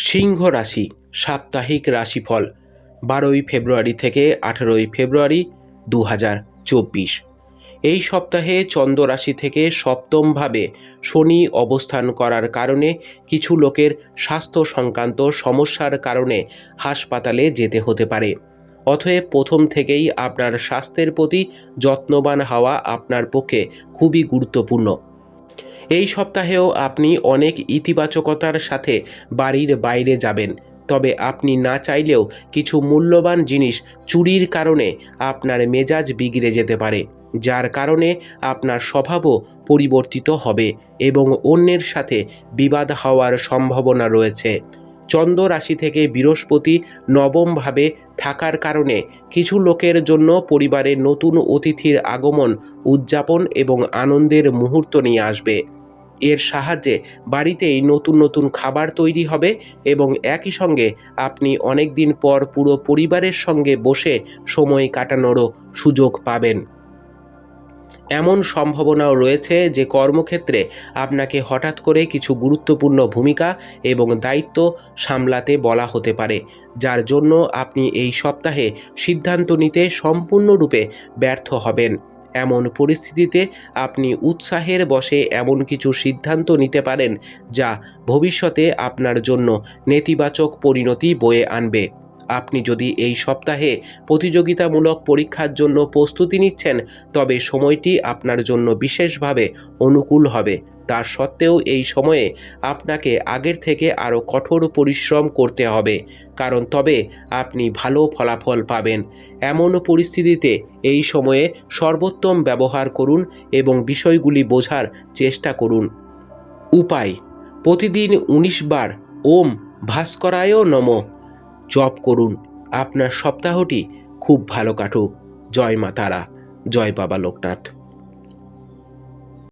সিংহ রাশি সাপ্তাহিক রাশিফল 12ই ফেব্রুয়ারি থেকে 18ই ফেব্রুয়ারি 2024। এই সপ্তাহে চন্দ্র রাশি থেকে সপ্তমভাবে শনি অবস্থান করার কারণে কিছু লোকের স্বাস্থ্য সংক্রান্ত সমস্যার কারণে হাসপাতালে যেতে হতে পারে। অতএব প্রথম থেকেই আপনার স্বাস্থ্যের প্রতি যত্নবান হওয়া আপনার পক্ষে খুবই গুরুত্বপূর্ণ। এই সপ্তাহেও আপনি অনেক ইতিবাচকতার সাথে বাড়ির বাইরে যাবেন, তবে আপনি না চাইলেও কিছু মূল্যবান জিনিস চুরির কারণে আপনার মেজাজ বিগড়ে যেতে পারে, যার কারণে আপনার স্বভাবও পরিবর্তিত হবে এবং অন্যের সাথে বিবাদ হওয়ার সম্ভাবনা রয়েছে। চন্দ্র রাশি থেকে বৃহস্পতি নবমভাবে থাকার কারণে কিছু লোকের জন্য পরিবারে নতুন অতিথির আগমন উদযাপন এবং আনন্দের মুহূর্ত নিয়ে আসবে। এর সাহায্যে বাড়িতেই নতুন নতুন খাবার তৈরি হবে এবং একই সঙ্গে আপনি অনেক দিন পর পুরো পরিবারের সঙ্গে বসে সময় কাটানোরও সুযোগ পাবেন। এমন সম্ভাবনাও রয়েছে যে কর্মক্ষেত্রে আপনাকে হঠাৎ করে কিছু গুরুত্বপূর্ণ ভূমিকা এবং দায়িত্ব সামলাতে বলা হতে পারে, যার জন্য আপনি এই সপ্তাহে সিদ্ধান্ত নিতে সম্পূর্ণরূপে ব্যর্থ হবেন। এমন পরিস্থিতিতে আপনি উৎসাহের বশে এমন কিছু সিদ্ধান্ত নিতে পারেন যা ভবিষ্যতে আপনার জন্য নেতিবাচক পরিণতি বয়ে আনবে। আপনি যদি এই সপ্তাহে প্রতিযোগিতামূলক পরীক্ষার জন্য প্রস্তুতি নিচ্ছেন, তবে সময়টি আপনার জন্য বিশেষভাবে অনুকূল হবে। তার সত্ত্বেও এই সময়ে আপনাকে আগের থেকে আরও কঠোর পরিশ্রম করতে হবে, কারণ তবে আপনি ভালো ফলাফল পাবেন। এমন পরিস্থিতিতে এই সময়ে সর্বোত্তম ব্যবহার করুন এবং বিষয়গুলি বোঝার চেষ্টা করুন। উপায়: প্রতিদিন 19 বার ওম ভাস্করায় নমঃ জপ করুন। আপনার সপ্তাহটি খুব ভালো কাটুক। জয় মা তারা, জয় বাবা লোকনাথ।